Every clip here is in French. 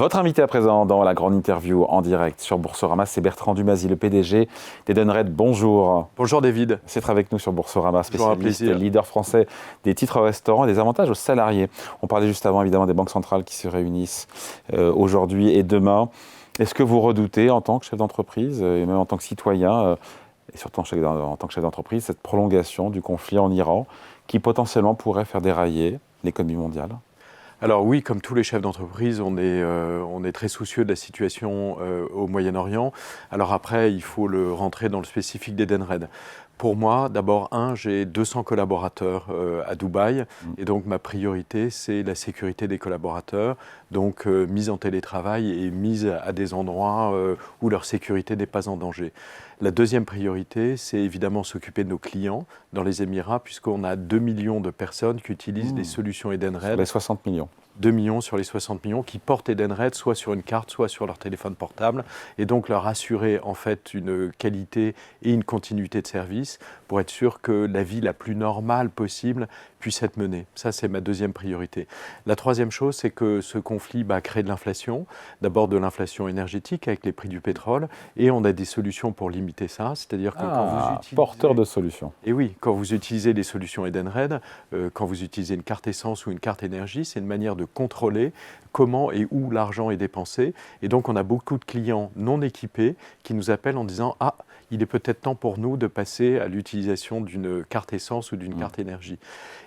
Votre invité à présent dans la grande interview en direct sur Boursorama, c'est Bertrand Dumazy, le PDG d'Edenred. Bonjour. Bonjour David. C'est être avec nous sur Boursorama, spécialiste, plaisir. leader français des titres restaurants et des avantages aux salariés. On parlait juste avant évidemment des banques centrales qui se réunissent aujourd'hui et demain. Est-ce que vous redoutez en tant que chef d'entreprise et même en tant que citoyen et surtout en tant que chef d'entreprise cette prolongation du conflit en Iran qui potentiellement pourrait faire dérailler l'économie mondiale ? Alors oui, comme tous les chefs d'entreprise, on est très soucieux de la situation au Moyen-Orient. Alors après, il faut le rentrer dans le spécifique d'Edenred. Pour moi, d'abord, j'ai 200 collaborateurs à Dubaï et donc ma priorité, c'est la sécurité des collaborateurs, donc mise en télétravail et mise à des endroits où leur sécurité n'est pas en danger. La deuxième priorité, c'est évidemment s'occuper de nos clients dans les Émirats, puisqu'on a 2 millions de personnes qui utilisent les solutions Edenred. Sur les 60 millions. 2 millions sur les 60 millions qui portent Edenred soit sur une carte, soit sur leur téléphone portable, et donc leur assurer en fait une qualité et une continuité de service pour être sûr que la vie la plus normale possible puisse être menée. Ça, c'est ma deuxième priorité. La troisième chose, c'est que ce conflit crée de l'inflation, d'abord de l'inflation énergétique avec les prix du pétrole, et on a des solutions pour limiter ça, c'est-à-dire que quand vous utilisez... porteur de solutions. Et oui, quand vous utilisez les solutions Edenred, quand vous utilisez une carte essence ou une carte énergie, c'est une manière de contrôler comment et où l'argent est dépensé. Et donc, on a beaucoup de clients non équipés qui nous appellent en disant « Ah, il est peut-être temps pour nous de passer à l'utilisation d'une carte essence ou d'une carte énergie. »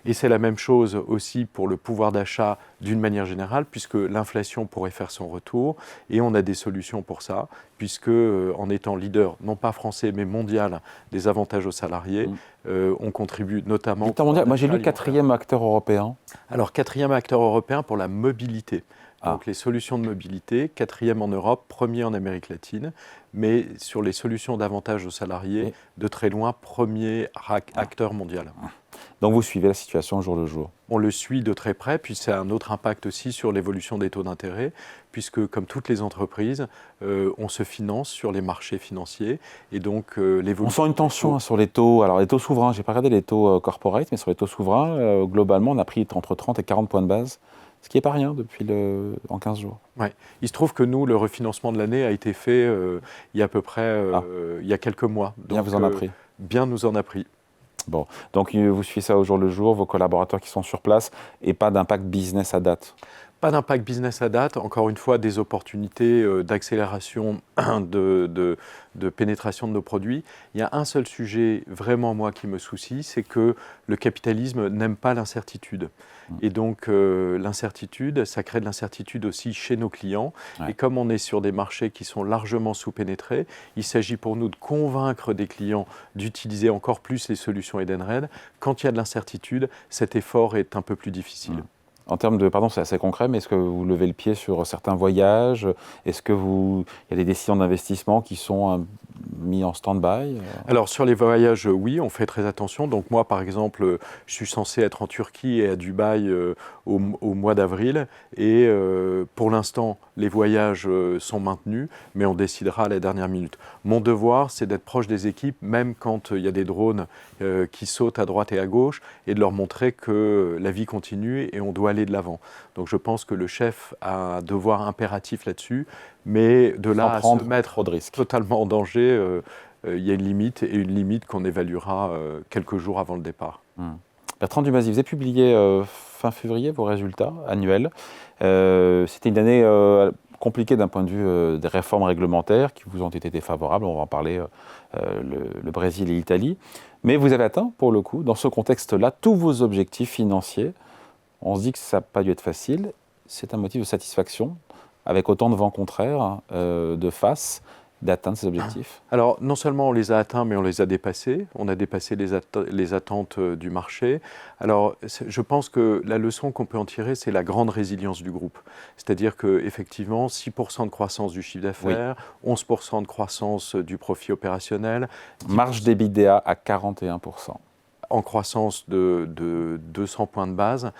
Et c'est la même chose aussi pour le pouvoir d'achat d'une manière générale, puisque l'inflation pourrait faire son retour. Et on a des solutions pour ça, puisque en étant leader, non pas français, mais mondial, des avantages aux salariés, on contribue notamment... Moi, j'ai lu 4e acteur européen. Alors, 4e acteur européen pour la mobilité. Donc les solutions de mobilité, 4e en Europe, 1er en Amérique latine, mais sur les solutions d'avantages aux salariés, de très loin, 1er acteur mondial. Donc vous suivez la situation au jour le jour. On le suit de très près, puis c'est un autre impact aussi sur l'évolution des taux d'intérêt, puisque comme toutes les entreprises, on se finance sur les marchés financiers, et donc l'évolution... On sent une tension sur les taux. Alors les taux souverains, je n'ai pas regardé les taux corporate, mais sur les taux souverains, globalement, on a pris entre 30 et 40 points de base. Ce qui n'est pas rien en 15 jours. Ouais. Il se trouve que nous, le refinancement de l'année a été fait il y a à peu près il y a quelques mois. Donc, bien vous en a pris. Bien nous en a pris. Bon, donc vous suivez ça au jour le jour, vos collaborateurs qui sont sur place, et pas d'impact business à date. Pas d'impact business à date, encore une fois, des opportunités d'accélération, de pénétration de nos produits. Il y a un seul sujet, vraiment moi, qui me soucie, c'est que le capitalisme n'aime pas l'incertitude. Et donc l'incertitude, ça crée de l'incertitude aussi chez nos clients. Ouais. Et comme on est sur des marchés qui sont largement sous-pénétrés, il s'agit pour nous de convaincre des clients d'utiliser encore plus les solutions Edenred. Quand il y a de l'incertitude, cet effort est un peu plus difficile. En termes de, pardon, c'est assez concret, mais est-ce que vous levez le pied sur certains voyages ? Est-ce qu'il y a des décisions d'investissement qui sont mis en stand-by ? Alors sur les voyages, oui, on fait très attention. Donc moi, par exemple, je suis censé être en Turquie et à Dubaï au mois d'avril. Et pour l'instant, les voyages sont maintenus, mais on décidera à la dernière minute. Mon devoir, c'est d'être proche des équipes, même quand il y a des drones qui sautent à droite et à gauche, et de leur montrer que la vie continue et on doit aller de l'avant. Donc je pense que le chef a un devoir impératif là-dessus, mais de là à se mettre totalement en danger, il y a une limite, et une limite qu'on évaluera quelques jours avant le départ. Bertrand Dumazy, vous avez publié fin février vos résultats annuels. C'était une année compliquée d'un point de vue des réformes réglementaires qui vous ont été défavorables, on va en parler, le Brésil et l'Italie. Mais vous avez atteint, pour le coup, dans ce contexte-là, tous vos objectifs financiers. On se dit que ça n'a pas dû être facile. C'est un motif de satisfaction, avec autant de vents contraires de face, d'atteindre ces objectifs. Alors, non seulement on les a atteints, mais on les a dépassés. On a dépassé les attentes du marché. Alors, je pense que la leçon qu'on peut en tirer, c'est la grande résilience du groupe. C'est-à-dire qu'effectivement, 6% de croissance du chiffre d'affaires, 11% de croissance du profit opérationnel. Marge d'EBITDA à 41%. En croissance de 200 points de base.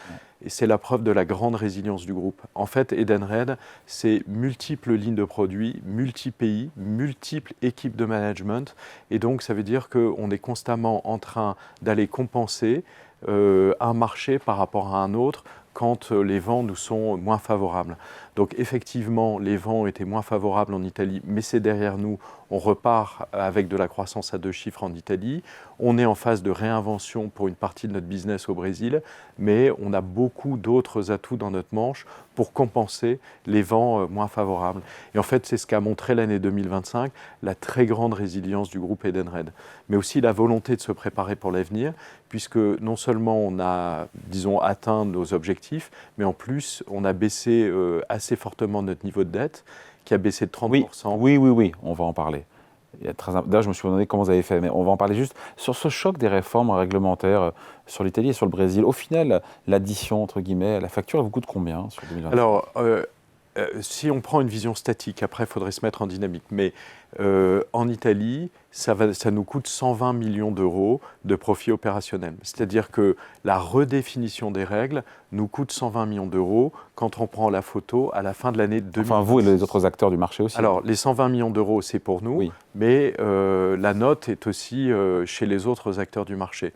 Et c'est la preuve de la grande résilience du groupe. En fait, Edenred, c'est multiples lignes de produits, multi-pays, multiples équipes de management. Et donc, ça veut dire qu'on est constamment en train d'aller compenser un marché par rapport à un autre quand les vents nous sont moins favorables. Donc effectivement, les vents étaient moins favorables en Italie, mais c'est derrière nous. On repart avec de la croissance à 2 chiffres en Italie. On est en phase de réinvention pour une partie de notre business au Brésil, mais on a beaucoup d'autres atouts dans notre manche pour compenser les vents moins favorables. Et en fait, c'est ce qu'a montré l'année 2025, la très grande résilience du groupe Edenred, mais aussi la volonté de se préparer pour l'avenir, puisque non seulement on a, disons, atteint nos objectifs, mais en plus, on a baissé assez fortement notre niveau de dette, qui a baissé de 30%. Oui, on va en parler. D'ailleurs, je me suis demandé comment vous avez fait, mais on va en parler juste. Sur ce choc des réformes réglementaires sur l'Italie et sur le Brésil, au final, l'addition, entre guillemets, la facture, elle vous coûte combien sur 2025 ? Alors, si on prend une vision statique, après, il faudrait se mettre en dynamique. Mais en Italie, ça nous coûte 120 millions d'euros de profit opérationnel. C'est-à-dire que la redéfinition des règles nous coûte 120 millions d'euros quand on prend la photo à la fin de l'année 2026. Enfin, vous et les autres acteurs du marché aussi. Alors, les 120 millions d'euros, c'est pour nous, oui. Mais la note est aussi chez les autres acteurs du marché.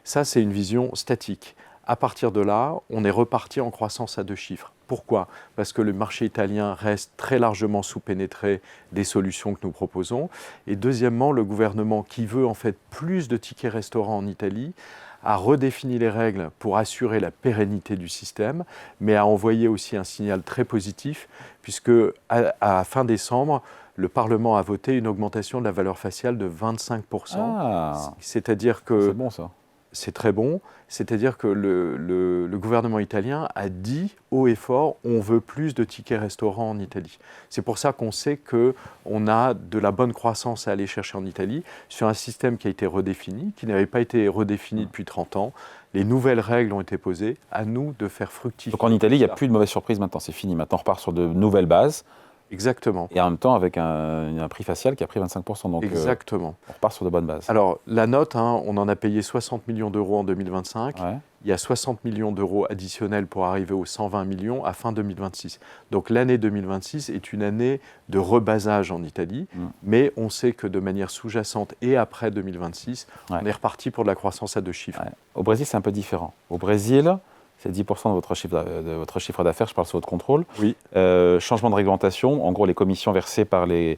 Ça, c'est une vision statique. À partir de là, on est reparti en croissance à 2 chiffres. Pourquoi ? Parce que le marché italien reste très largement sous-pénétré des solutions que nous proposons. Et deuxièmement, le gouvernement, qui veut en fait plus de tickets restaurants en Italie, a redéfini les règles pour assurer la pérennité du système, mais a envoyé aussi un signal très positif, puisque à fin décembre, le Parlement a voté une augmentation de la valeur faciale de 25%. C'est-à-dire que... C'est bon ça. C'est très bon, c'est-à-dire que le gouvernement italien a dit haut et fort, on veut plus de tickets restaurants en Italie. C'est pour ça qu'on sait qu'on a de la bonne croissance à aller chercher en Italie sur un système qui a été redéfini, qui n'avait pas été redéfini depuis 30 ans. Les nouvelles règles ont été posées, à nous de faire fructifier. Donc en Italie, il n'y a plus de mauvaises surprises maintenant, c'est fini. Maintenant, on repart sur de nouvelles bases. Exactement. Et en même temps, avec un prix facial qui a pris 25%. Donc, exactement. On repart sur de bonnes bases. Alors, la note, on en a payé 60 millions d'euros en 2025. Ouais. Il y a 60 millions d'euros additionnels pour arriver aux 120 millions à fin 2026. Donc, l'année 2026 est une année de rebasage en Italie. Mais on sait que de manière sous-jacente et après 2026, on est reparti pour de la croissance à 2 chiffres. Ouais. Au Brésil, c'est un peu différent. Au Brésil... C'est 10% de votre chiffre d'affaires, je parle sous votre contrôle. Oui. Changement de réglementation, en gros, les commissions versées par les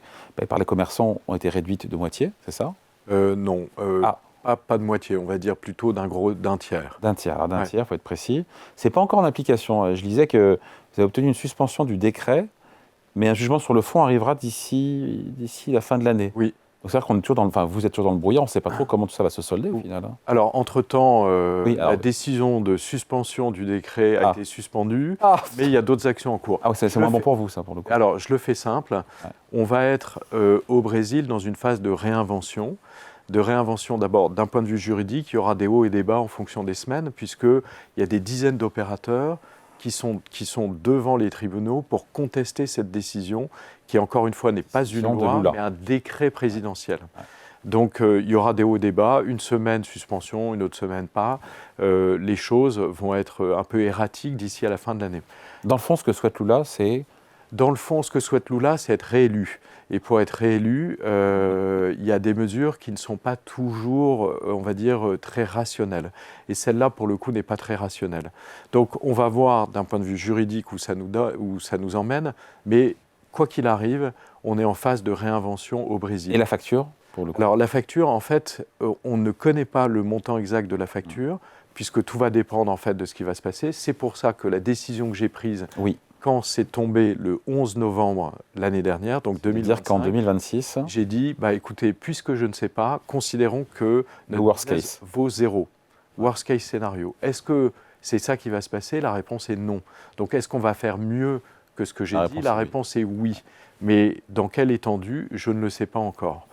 commerçants ont été réduites de moitié, c'est ça ? Non, pas de moitié, on va dire plutôt d'un tiers. D'un tiers, il faut être précis. Ce n'est pas encore en application. Je lisais que vous avez obtenu une suspension du décret, mais un jugement sur le fond arrivera d'ici la fin de l'année. Oui. Donc c'est-à-dire qu'on est toujours vous êtes toujours dans le brouillard, on ne sait pas trop comment tout ça va se solder au final. Alors, entre-temps, la décision de suspension du décret a été suspendue, mais il y a d'autres actions en cours. C'est moins bon pour vous, ça, pour le coup. Alors, je le fais simple. Ouais. On va être au Brésil dans une phase de réinvention. D'abord, d'un point de vue juridique, il y aura des hauts et des bas en fonction des semaines, puisqu'il y a des dizaines d'opérateurs qui sont devant les tribunaux pour contester cette décision qui, encore une fois, n'est pas une loi, mais un décret présidentiel. Ouais. Donc, il y aura des hauts et des bas, une semaine suspension, une autre semaine pas. Les choses vont être un peu erratiques d'ici à la fin de l'année. Dans le fond, ce que souhaite Lula, c'est... Dans le fond, ce que souhaite Lula, c'est être réélu. Et pour être réélu, il y a des mesures qui ne sont pas toujours, on va dire, très rationnelles. Et celle-là, pour le coup, n'est pas très rationnelle. Donc, on va voir d'un point de vue juridique où ça nous emmène, mais quoi qu'il arrive, on est en phase de réinvention au Brésil. Et la facture, pour le coup ? Alors, la facture, en fait, on ne connaît pas le montant exact de la facture, puisque tout va dépendre, en fait, de ce qui va se passer. C'est pour ça que la décision que j'ai prise... Oui. Quand c'est tombé le 11 novembre l'année dernière, donc 2025, c'est-à-dire qu'en 2026, j'ai dit, écoutez, puisque je ne sais pas, considérons que notre worst case vaut 0. Worst case scénario. Est-ce que c'est ça qui va se passer ? La réponse est non. Donc, est-ce qu'on va faire mieux que ce que j'ai dit ? La réponse est oui. Mais dans quelle étendue ? Je ne le sais pas encore.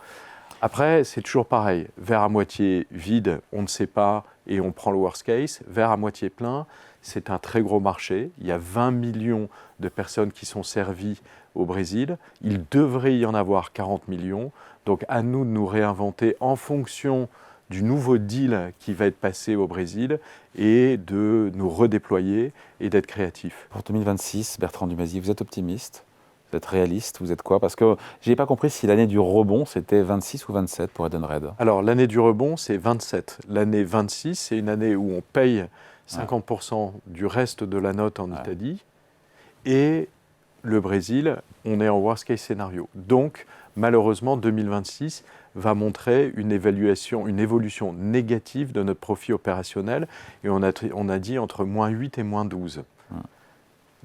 Après, c'est toujours pareil. Verre à moitié vide, on ne sait pas et on prend le worst case. Verre à moitié plein, c'est un très gros marché. Il y a 20 millions de personnes qui sont servies au Brésil. Il devrait y en avoir 40 millions. Donc, à nous de nous réinventer en fonction du nouveau deal qui va être passé au Brésil et de nous redéployer et d'être créatifs. Pour 2026, Bertrand Dumazy, vous êtes optimiste ? Vous êtes réaliste, vous êtes quoi ? Parce que je n'ai pas compris si l'année du rebond, c'était 26 ou 27 pour Edenred. Alors, l'année du rebond, c'est 27. L'année 26, c'est une année où on paye 50% du reste de la note en Italie, et le Brésil, on est en worst case scénario. Donc, malheureusement, 2026 va montrer une évolution négative de notre profit opérationnel, et on a dit entre -8 et -12.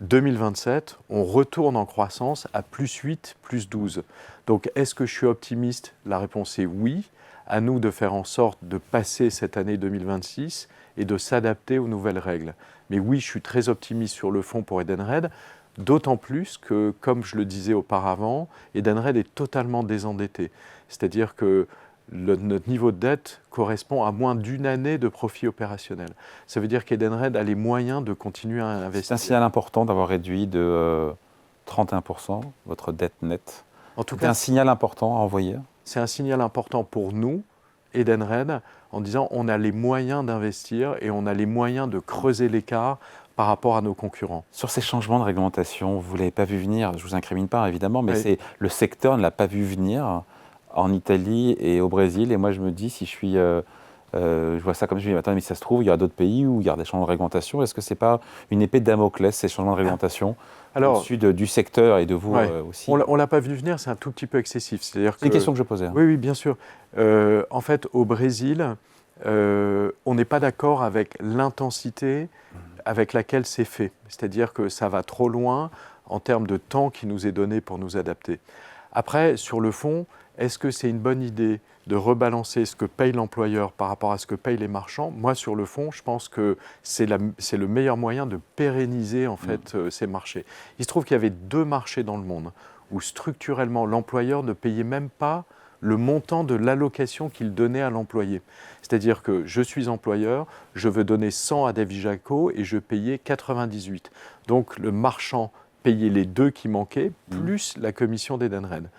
2027, on retourne en croissance à +8, +12. Donc, est-ce que je suis optimiste? La réponse est oui. À nous de faire en sorte de passer cette année 2026 et de s'adapter aux nouvelles règles. Mais oui, je suis très optimiste sur le fond pour Edenred, d'autant plus que, comme je le disais auparavant, Edenred est totalement désendetté. C'est-à-dire que notre niveau de dette correspond à moins d'1 année de profit opérationnel. Ça veut dire qu'Edenred a les moyens de continuer à investir. C'est un signal important d'avoir réduit de 31% votre dette nette. En tout C'est cas, un signal important à envoyer. c'est un signal important pour nous, Edenred, en disant on a les moyens d'investir et on a les moyens de creuser l'écart par rapport à nos concurrents. Sur ces changements de réglementation, vous ne l'avez pas vu venir, je ne vous incrimine pas évidemment, mais Oui. le secteur ne l'a pas vu venir en Italie et au Brésil. Et moi je me dis, si je vois ça comme je me dis, attends, mais si ça se trouve, il y aura d'autres pays où il y a des changements de réglementation. Est-ce que ce n'est pas une épée de Damoclès, ces changements de réglementation, au-dessus du secteur et de vous aussi? On ne l'a pas vu venir, c'est un tout petit peu excessif. C'est une question que je posais. Oui, bien sûr. En fait, au Brésil, on n'est pas d'accord avec l'intensité avec laquelle c'est fait. C'est-à-dire que ça va trop loin en termes de temps qui nous est donné pour nous adapter. Après, sur le fond, est-ce que c'est une bonne idée de rebalancer ce que paye l'employeur par rapport à ce que payent les marchands? Moi, sur le fond, je pense que c'est le meilleur moyen de pérenniser en fait, ces marchés. Il se trouve qu'il y avait 2 marchés dans le monde où structurellement l'employeur ne payait même pas le montant de l'allocation qu'il donnait à l'employé. C'est-à-dire que je suis employeur, je veux donner 100 à Davy Jaco et je payais 98. Donc le marchand payait les 2 qui manquaient, plus la commission d'Edenred.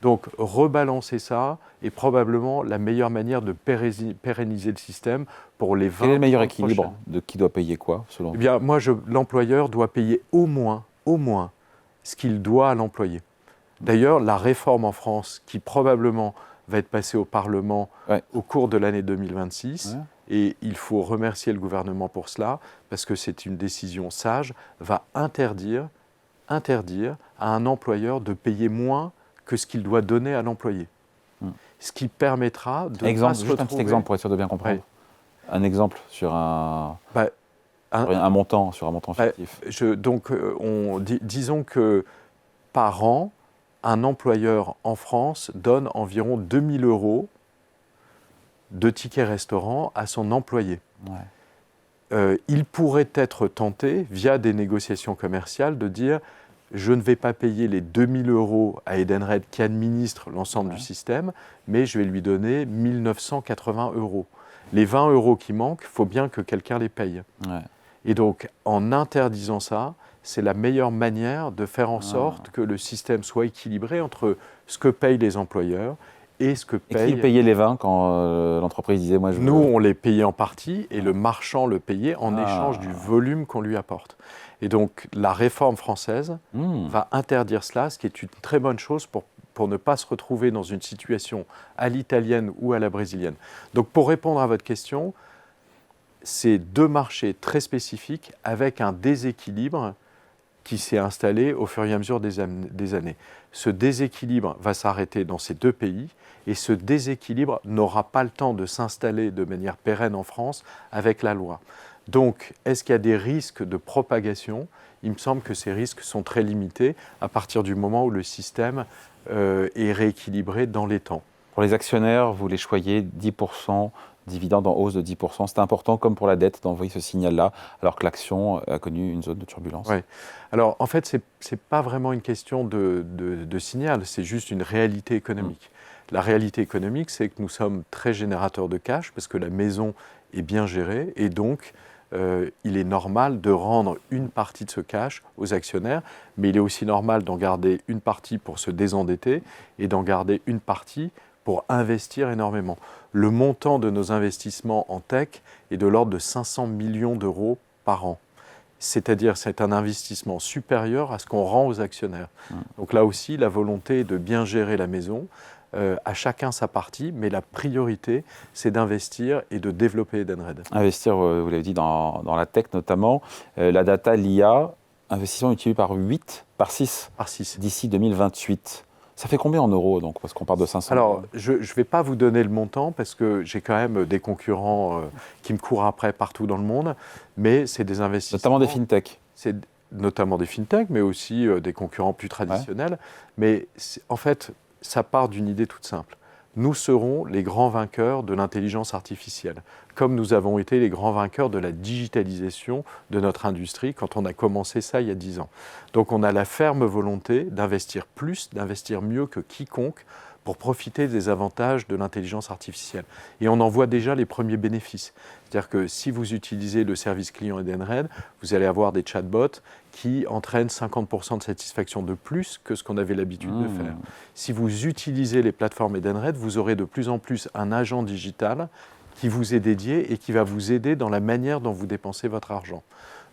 Donc rebalancer ça est probablement la meilleure manière de pérenniser le système pour les 20 Quel est le meilleur équilibre prochaines. de qui doit payer quoi, selon Eh vous? bien, moi, l'employeur doit payer au moins ce qu'il doit à l'employé. D'ailleurs, la réforme en France, qui probablement va être passée au Parlement au cours de l'année 2026, et il faut remercier le gouvernement pour cela, parce que c'est une décision sage, va interdire à un employeur de payer moins que ce qu'il doit donner à l'employé. Ce qui permettra de pas se Juste un petit exemple pour être sûr de bien comprendre. Oui. Un exemple sur un montant fictif. Disons que par an, un employeur en France donne environ 2 000 € de tickets restaurant à son employé. Il pourrait être tenté, via des négociations commerciales, de dire « je ne vais pas payer les 2 000 € à Edenred qui administre l'ensemble du système, mais je vais lui donner 1 980 €. Les 20 € qui manquent, il faut bien que quelqu'un les paye. » Et donc, en interdisant ça, c'est la meilleure manière de faire en sorte que le système soit équilibré entre ce que payent les employeurs et ce que payent... Et qui payait les 20 quand l'entreprise disait « moi je veux... » Nous, on les payait en partie et le marchand le payait en échange du volume qu'on lui apporte. Et donc, la réforme française va interdire cela, ce qui est une très bonne chose pour ne pas se retrouver dans une situation à l'italienne ou à la brésilienne. Donc, pour répondre à votre question, c'est 2 marchés très spécifiques avec un déséquilibre qui s'est installé au fur et à mesure des années. Ce déséquilibre va s'arrêter dans ces 2 pays et ce déséquilibre n'aura pas le temps de s'installer de manière pérenne en France avec la loi. Donc, est-ce qu'il y a des risques de propagation? Il me semble que ces risques sont très limités à partir du moment où le système est rééquilibré dans les temps. Pour les actionnaires, vous les choyez 10%, dividendes en hausse de 10%. C'est important, comme pour la dette, d'envoyer ce signal-là, alors que l'action a connu une zone de turbulence. Oui. Alors, en fait, ce n'est pas vraiment une question de signal, c'est juste une réalité économique. La réalité économique, c'est que nous sommes très générateurs de cash, parce que la maison est bien gérée, et donc, il est normal de rendre une partie de ce cash aux actionnaires, mais il est aussi normal d'en garder une partie pour se désendetter, et d'en garder une partie pour investir énormément. Le montant de nos investissements en tech est de l'ordre de 500 millions € par an. C'est-à-dire, c'est un investissement supérieur à ce qu'on rend aux actionnaires. Donc là aussi, la volonté est de bien gérer la maison, à chacun sa partie, mais la priorité, c'est d'investir et de développer Edenred. Investir, vous l'avez dit, dans la tech notamment, la data, l'IA, investissement multiplié par 6 Par 6. d'ici 2028. Ça fait combien en euros, donc, parce qu'on parle de 500 Alors, euros. je ne vais pas vous donner le montant parce que j'ai quand même des concurrents qui me courent après partout dans le monde, mais c'est des investissements. Notamment des fintechs. C'est notamment des fintechs, mais aussi des concurrents plus traditionnels. Mais en fait, ça part d'une idée toute simple. Nous serons les grands vainqueurs de l'intelligence artificielle, comme nous avons été les grands vainqueurs de la digitalisation de notre industrie quand on a commencé ça il y a 10 ans. Donc on a la ferme volonté d'investir plus, d'investir mieux que quiconque pour profiter des avantages de l'intelligence artificielle. Et on en voit déjà les premiers bénéfices. C'est-à-dire que si vous utilisez le service client Edenred, vous allez avoir des chatbots qui entraînent 50% de satisfaction de plus que ce qu'on avait l'habitude de faire. Si vous utilisez les plateformes Edenred, vous aurez de plus en plus un agent digital qui vous est dédié et qui va vous aider dans la manière dont vous dépensez votre argent.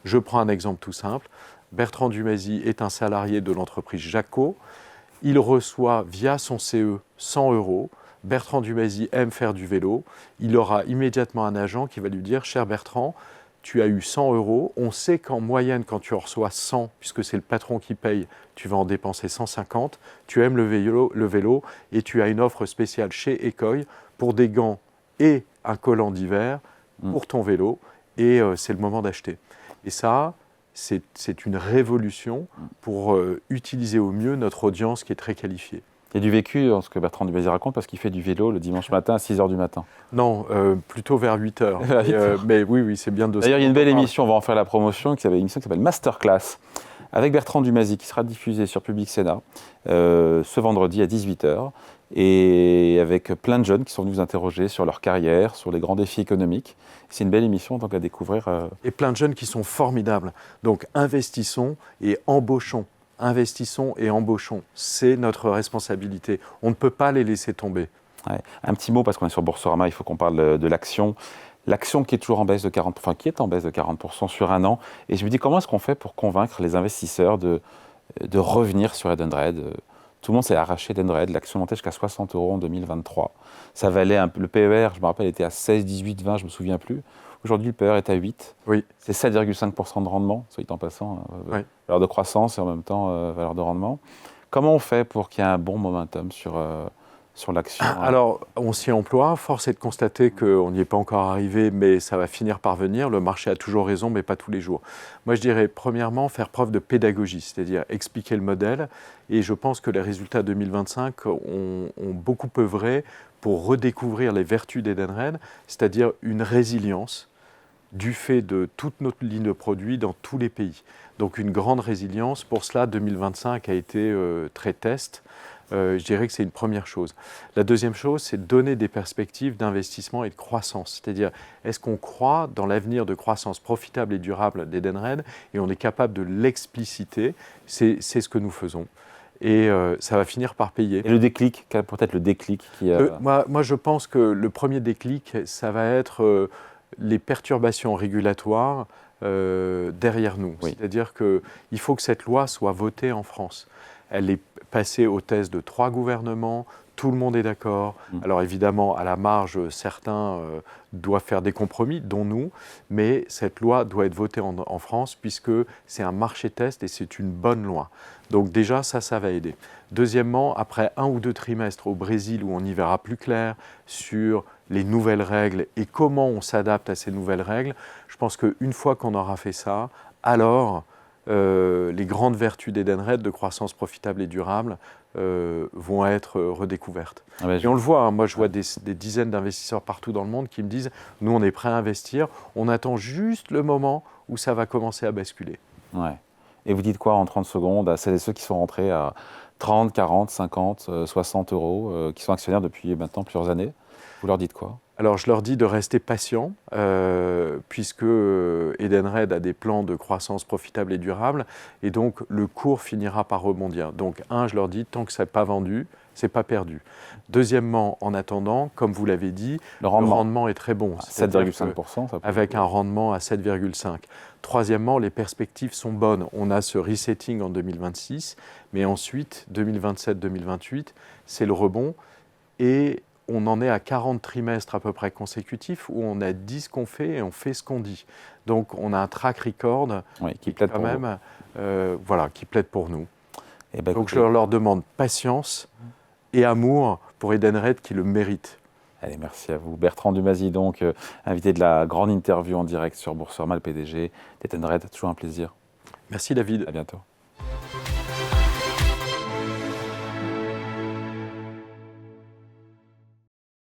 Je prends un exemple tout simple. Bertrand Dumazy est un salarié de l'entreprise Jaco. Il reçoit via son CE 100 euros. Bertrand Dumazy aime faire du vélo. Il aura immédiatement un agent qui va lui dire « Cher Bertrand, tu as eu 100 euros. On sait qu'en moyenne, quand tu en reçois 100, puisque c'est le patron qui paye, tu vas en dépenser 150. Tu aimes le vélo et tu as une offre spéciale chez Ecoy pour des gants et un collant d'hiver pour ton vélo. Et c'est le moment d'acheter. » Et ça, c'est une révolution pour utiliser au mieux notre audience qui est très qualifiée. Il y a du vécu dans ce que Bertrand Dumazy raconte parce qu'il fait du vélo le dimanche matin à 6 h du matin. Non, plutôt vers 8 h. Mais oui, c'est bien de ça. D'ailleurs, il y a une belle émission, on va en faire la promotion, une émission qui s'appelle Masterclass, avec Bertrand Dumazy, qui sera diffusée sur Public Sénat ce vendredi à 18 h, et avec plein de jeunes qui sont venus vous interroger sur leur carrière, sur les grands défis économiques. C'est une belle émission donc à découvrir. Et plein de jeunes qui sont formidables. Donc investissons et embauchons. Investissons et embauchons. C'est notre responsabilité. On ne peut pas les laisser tomber. Ouais. Un petit mot, parce qu'on est sur Boursorama, il faut qu'on parle de l'action. L'action qui est toujours en baisse de 40%, enfin qui est en baisse de 40% sur un an. Et je me dis, comment est-ce qu'on fait pour convaincre les investisseurs de revenir sur Edenred? Tout le monde s'est arraché d'Edenred. L'action montait jusqu'à 60 euros en 2023. Ça valait le PER, je me rappelle, était à 16, 18, 20, je ne me souviens plus. Aujourd'hui, le PER est à 8. Oui. C'est 7,5% de rendement, soit dit en passant. Oui. Valeur de croissance et en même temps valeur de rendement. Comment on fait pour qu'il y ait un bon momentum sur l'action? Alors, on s'y emploie. Force est de constater qu'on n'y est pas encore arrivé, mais ça va finir par venir. Le marché a toujours raison, mais pas tous les jours. Moi, je dirais, premièrement, faire preuve de pédagogie, c'est-à-dire expliquer le modèle. Et je pense que les résultats 2025 ont beaucoup œuvré pour redécouvrir les vertus d'Edenred, c'est-à-dire une résilience du fait de toute notre ligne de produits dans tous les pays. Donc une grande résilience. Pour cela, 2025 a été très test. Je dirais que c'est une première chose. La deuxième chose, c'est de donner des perspectives d'investissement et de croissance. C'est-à-dire, est-ce qu'on croit dans l'avenir de croissance profitable et durable d'Edenred et on est capable de l'expliciter? C'est ce que nous faisons. Et ça va finir par payer. Et le déclic, peut-être le déclic qui... Moi, je pense que le premier déclic, ça va être les perturbations régulatoires derrière nous. Oui. C'est-à-dire qu'il faut que cette loi soit votée en France. Elle est passée au test de 3 gouvernements, tout le monde est d'accord. Alors évidemment, à la marge, certains doivent faire des compromis, dont nous, mais cette loi doit être votée en France puisque c'est un marché test et c'est une bonne loi. Donc déjà, ça va aider. Deuxièmement, après 1 ou 2 trimestres au Brésil où on y verra plus clair sur les nouvelles règles et comment on s'adapte à ces nouvelles règles, je pense qu'une fois qu'on aura fait ça, alors les grandes vertus d'Edenred de croissance profitable et durable vont être redécouvertes. Et on le voit, hein, moi je vois des dizaines d'investisseurs partout dans le monde qui me disent « Nous on est prêts à investir, on attend juste le moment où ça va commencer à basculer. » Ouais. Et vous dites quoi en 30 secondes à celles et ceux qui sont rentrés à 30, 40, 50, 60 euros, qui sont actionnaires depuis maintenant plusieurs années? Vous leur dites quoi? Alors je leur dis de rester patients, puisque Edenred a des plans de croissance profitable et durable, et donc le cours finira par rebondir. Donc je leur dis, tant que ça n'est pas vendu, c'est pas perdu. Deuxièmement, en attendant, comme vous l'avez dit, le rendement est très bon. 7,5%. Avec un rendement à 7,5%. Troisièmement, les perspectives sont bonnes. On a ce resetting en 2026, mais ensuite, 2027-2028, c'est le rebond. Et on en est à 40 trimestres à peu près consécutifs où on a dit ce qu'on fait et on fait ce qu'on dit. Donc on a un track record qui plaide quand pour même, voilà, qui plaide pour nous. Eh ben, Donc écoutez, je leur demande patience et amour pour Edenred qui le mérite. allez, merci à vous. Bertrand Dumazy, donc, invité de la grande interview en direct sur Boursorama, le PDG d'Edenred. Toujours un plaisir. Merci David. À bientôt.